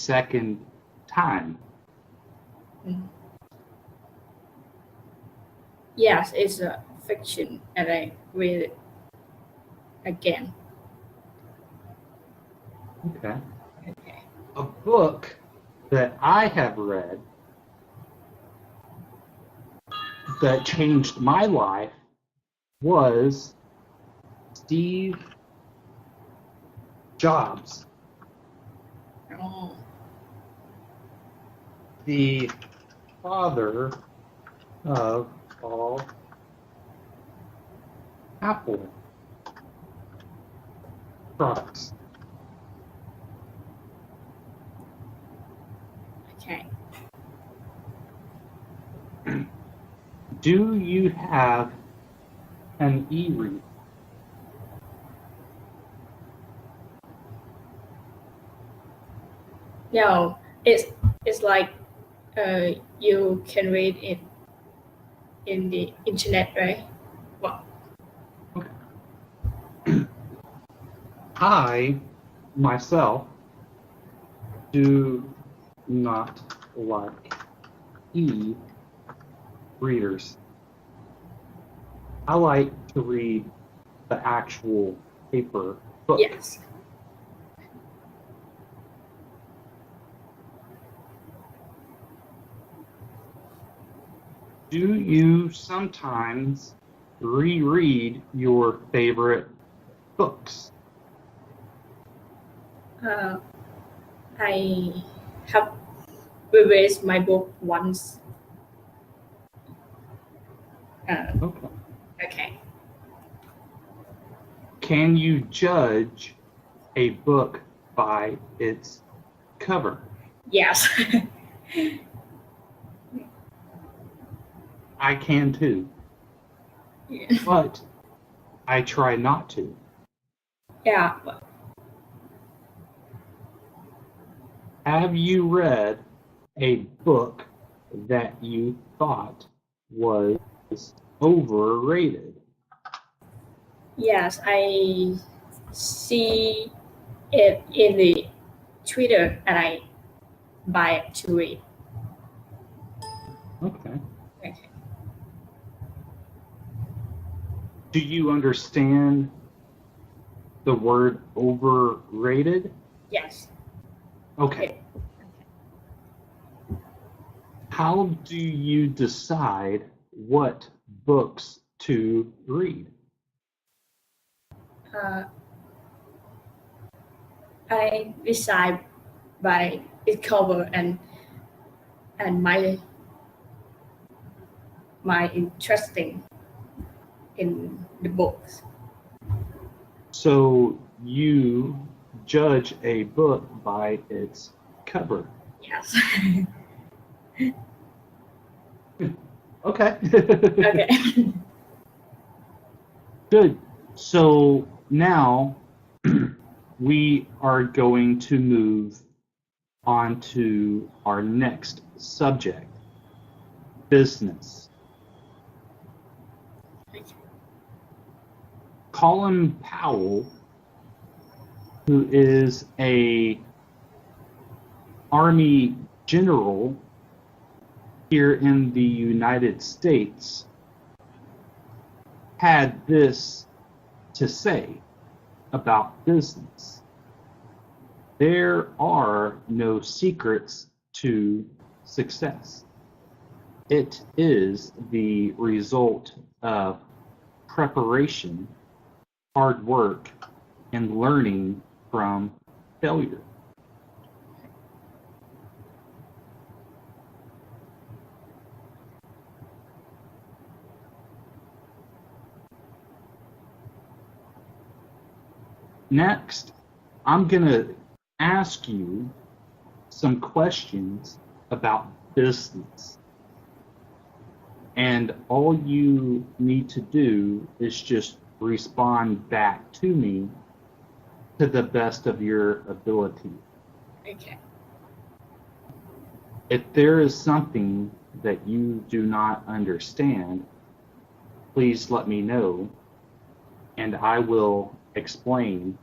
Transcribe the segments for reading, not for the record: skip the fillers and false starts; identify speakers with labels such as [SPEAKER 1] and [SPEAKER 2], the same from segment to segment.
[SPEAKER 1] second time.
[SPEAKER 2] Yes, it's a fiction, and I read it again.
[SPEAKER 1] Okay.
[SPEAKER 2] Okay.
[SPEAKER 1] A book that I have read that changed my life was Steve Jobs,
[SPEAKER 2] Oh,
[SPEAKER 1] the father of all Apple products.
[SPEAKER 2] okay.
[SPEAKER 1] Do you have an e-reader?
[SPEAKER 2] No, it's like you can read it in the internet, right? Well,
[SPEAKER 1] I, myself, do not like e-readers. I like to read the actual paper book.
[SPEAKER 2] yes.
[SPEAKER 1] Do you sometimes reread your favorite books?
[SPEAKER 2] I have reread my book once.
[SPEAKER 1] Okay.
[SPEAKER 2] Okay.
[SPEAKER 1] Can you judge a book by its cover?
[SPEAKER 2] Yes.
[SPEAKER 1] I can too,
[SPEAKER 2] Yeah.
[SPEAKER 1] but I try not to.
[SPEAKER 2] Yeah.
[SPEAKER 1] Have you read a book that you thought was overrated?
[SPEAKER 2] Yes, I see it in the Twitter and I buy it to read.
[SPEAKER 1] Okay.
[SPEAKER 2] Okay.
[SPEAKER 1] Do you understand the word overrated?
[SPEAKER 2] Yes.
[SPEAKER 1] Okay. How do you decide what books to read?
[SPEAKER 2] I decide by its cover and my interesting in the books.
[SPEAKER 1] So you judge a book by its cover.
[SPEAKER 2] Yes.
[SPEAKER 1] Okay.
[SPEAKER 2] Okay.
[SPEAKER 1] Good. So now we are going to move on to our next subject, business. Colin Powell, who is a Army general here in the United States, had this to say about business. There are no secrets to success. It is the result of preparation, hard work, and learning from failure. Next, I'm going to ask you some questions about business. And all you need to do is just respond back to me to the best of your ability.
[SPEAKER 2] Okay.
[SPEAKER 1] If there is something that you do not understand, please let me know, and I will explain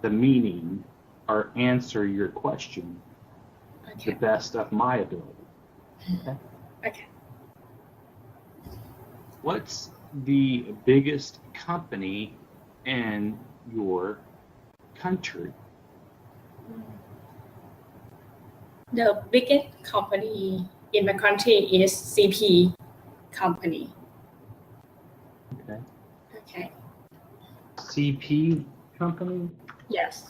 [SPEAKER 1] the meaning or answer your question to the best of my ability. Okay.
[SPEAKER 2] Okay.
[SPEAKER 1] What's the biggest company in your country?
[SPEAKER 2] The biggest company in my country is CP company.
[SPEAKER 1] Okay.
[SPEAKER 2] Okay.
[SPEAKER 1] CP company?
[SPEAKER 2] Yes.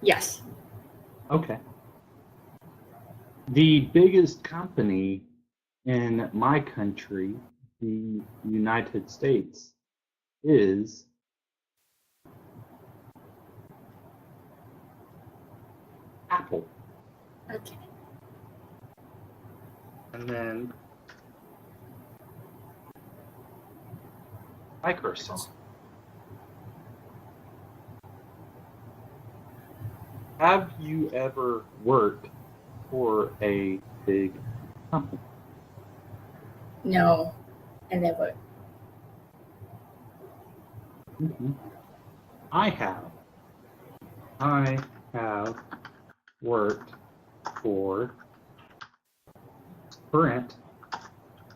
[SPEAKER 2] Yes.
[SPEAKER 1] Okay. The biggest company in my country, the United States, is Apple.
[SPEAKER 2] Okay.
[SPEAKER 1] And then Microsoft. Have you ever worked for a big company?
[SPEAKER 2] No, I never.
[SPEAKER 1] Mm-hmm. I have. I have worked for Sprint,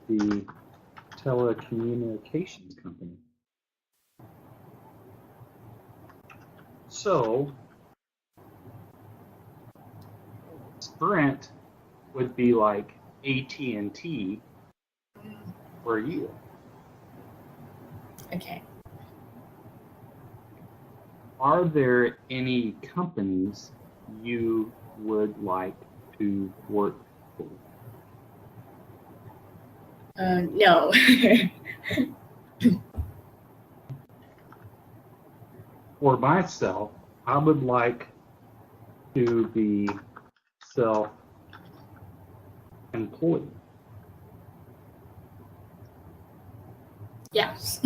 [SPEAKER 1] the telecommunications company. So, Sprint would be like AT&T for you.
[SPEAKER 2] Okay.
[SPEAKER 1] Are there any companies you would like to work for?
[SPEAKER 2] No.
[SPEAKER 1] For myself, I would like to be self-employed.
[SPEAKER 2] Yes.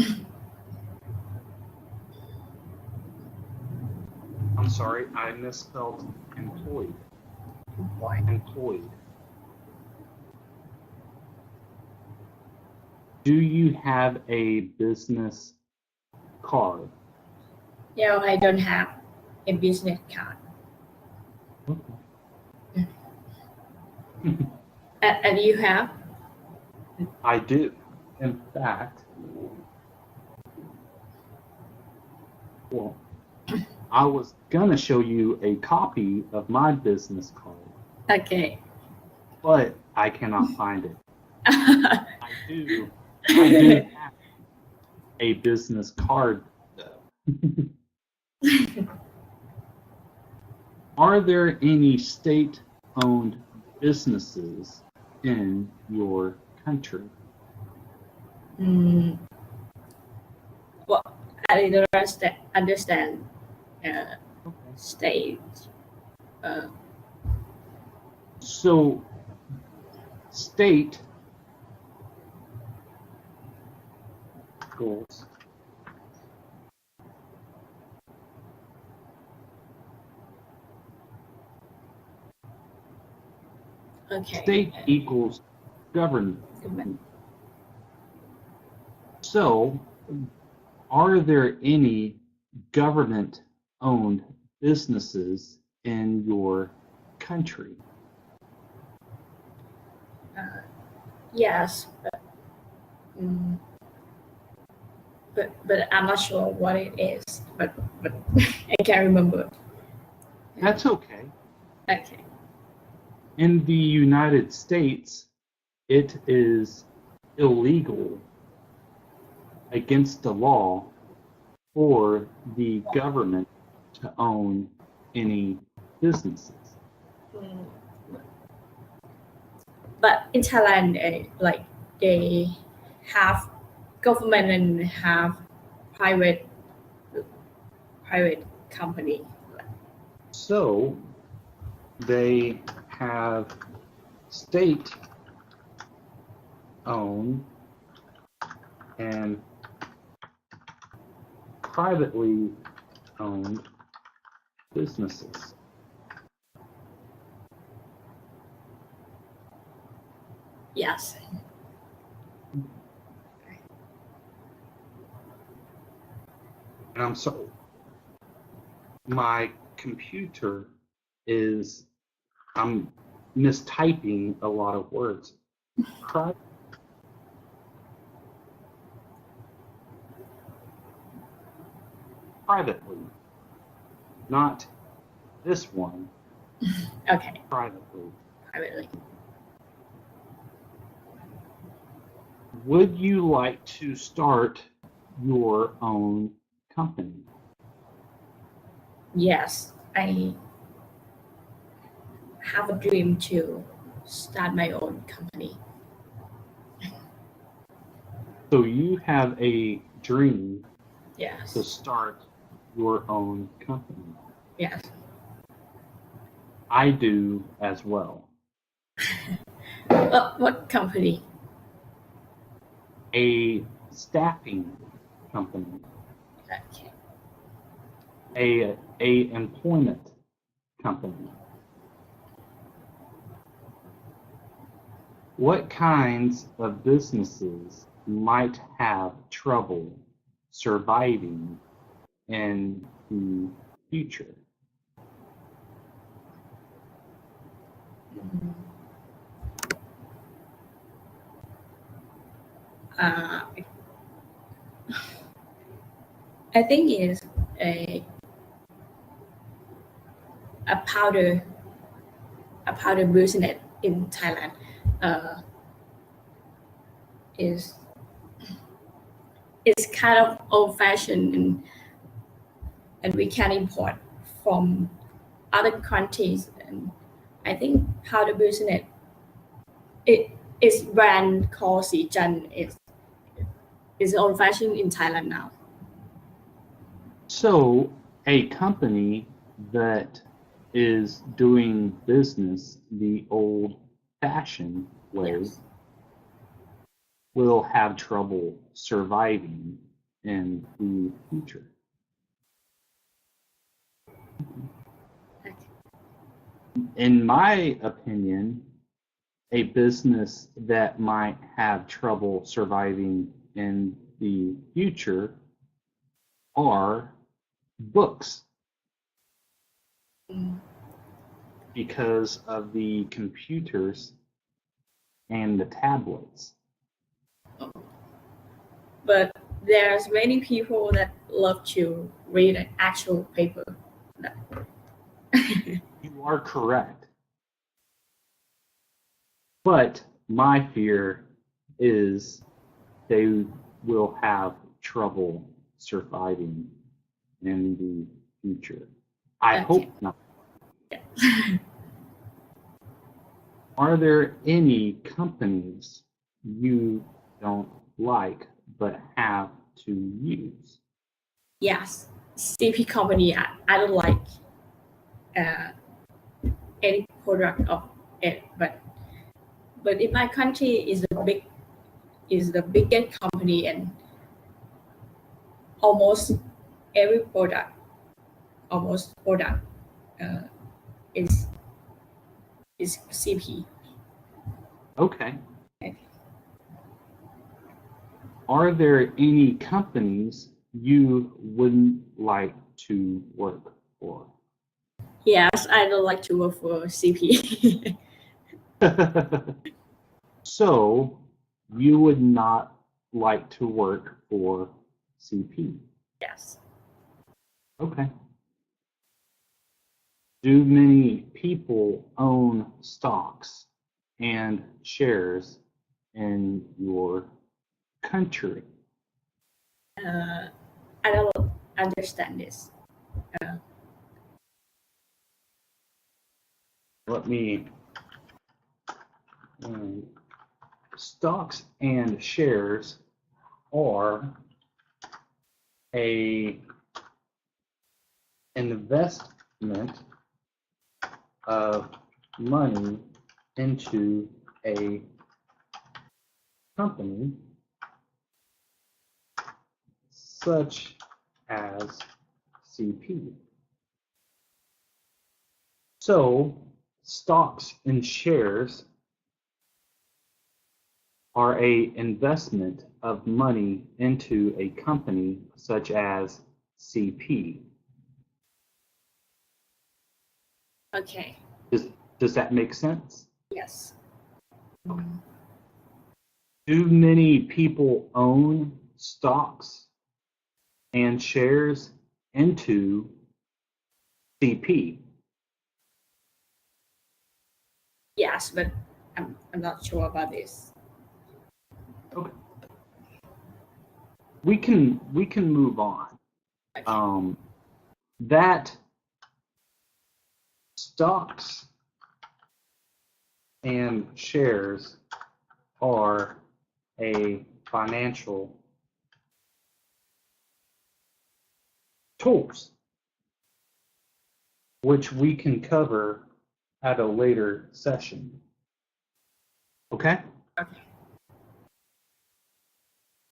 [SPEAKER 1] I'm sorry, I misspelled employed.
[SPEAKER 2] Why?
[SPEAKER 1] Employed. Do you have a business card?
[SPEAKER 2] No, I don't have a business card.
[SPEAKER 1] Okay.
[SPEAKER 2] And you have?
[SPEAKER 1] I do. In fact, well, I was gonna show you a copy of my business card,
[SPEAKER 2] Okay.
[SPEAKER 1] but I cannot find it. I do have a business card, though. Are there any state-owned businesses in your country?
[SPEAKER 2] Well, I don't understand state.
[SPEAKER 1] So, state goals.
[SPEAKER 2] Okay.
[SPEAKER 1] State equals government. So, are there any government-owned businesses in your country?
[SPEAKER 2] Yes, but I'm not sure what it is. But I can't remember.
[SPEAKER 1] That's okay.
[SPEAKER 2] Okay.
[SPEAKER 1] In the United States, it is illegal against the law for the government to own any businesses.
[SPEAKER 2] But in Thailand, like they have government and have private company.
[SPEAKER 1] So they have state-owned and privately owned businesses.
[SPEAKER 2] Yes.
[SPEAKER 1] And I'm sorry, My computer is, I'm mistyping a lot of words. Privately, not this one.
[SPEAKER 2] Okay,
[SPEAKER 1] Privately.
[SPEAKER 2] privately.
[SPEAKER 1] Would you like to start your own company?
[SPEAKER 2] Yes, I have a dream to start my own company.
[SPEAKER 1] So you have a dream
[SPEAKER 2] Yes.
[SPEAKER 1] to start your own company.
[SPEAKER 2] Yes.
[SPEAKER 1] I do as well.
[SPEAKER 2] What company?
[SPEAKER 1] A staffing company.
[SPEAKER 2] Okay.
[SPEAKER 1] A employment company. What kinds of businesses might have trouble surviving in the future?
[SPEAKER 2] I think it's a powder business in Thailand. It's kind of old-fashioned, and we can import from other countries. And I think powder business, its brand called Sijan is old-fashioned in Thailand now.
[SPEAKER 1] So a company that is doing business the old-fashioned way
[SPEAKER 2] Yes.
[SPEAKER 1] will have trouble surviving in the future.
[SPEAKER 2] Okay.
[SPEAKER 1] In my opinion, a business that might have trouble surviving in the future are books, because of the computers and the tablets.
[SPEAKER 2] But there's many people that love to read an actual paper.
[SPEAKER 1] You are correct. But my fear is they will have trouble surviving in the future. I hope not.
[SPEAKER 2] Yeah.
[SPEAKER 1] Are there any companies you don't like but have to use?
[SPEAKER 2] Yes, CP company. I don't like any product of it, but in my country is the biggest company, and almost every product is CP.
[SPEAKER 1] Okay.
[SPEAKER 2] Okay.
[SPEAKER 1] Are there any companies you wouldn't like to work for?
[SPEAKER 2] Yes, I don't like to work for CP.
[SPEAKER 1] So you would not like to work for CP?
[SPEAKER 2] Yes.
[SPEAKER 1] Okay. Do many people own stocks and shares in your country?
[SPEAKER 2] I don't understand this.
[SPEAKER 1] Let me. Stocks and shares are a investment of money into a company such as CP. So stocks and shares are a investment of money into a company such as CP.
[SPEAKER 2] Okay.
[SPEAKER 1] Does that make sense?
[SPEAKER 2] Yes.
[SPEAKER 1] Do many people own stocks and shares into CP?
[SPEAKER 2] Yes, but I'm not sure about this.
[SPEAKER 1] Okay. We can move on.
[SPEAKER 2] Okay.
[SPEAKER 1] That stocks and shares are a financial tools, which we can cover at a later session. Okay?
[SPEAKER 2] Okay.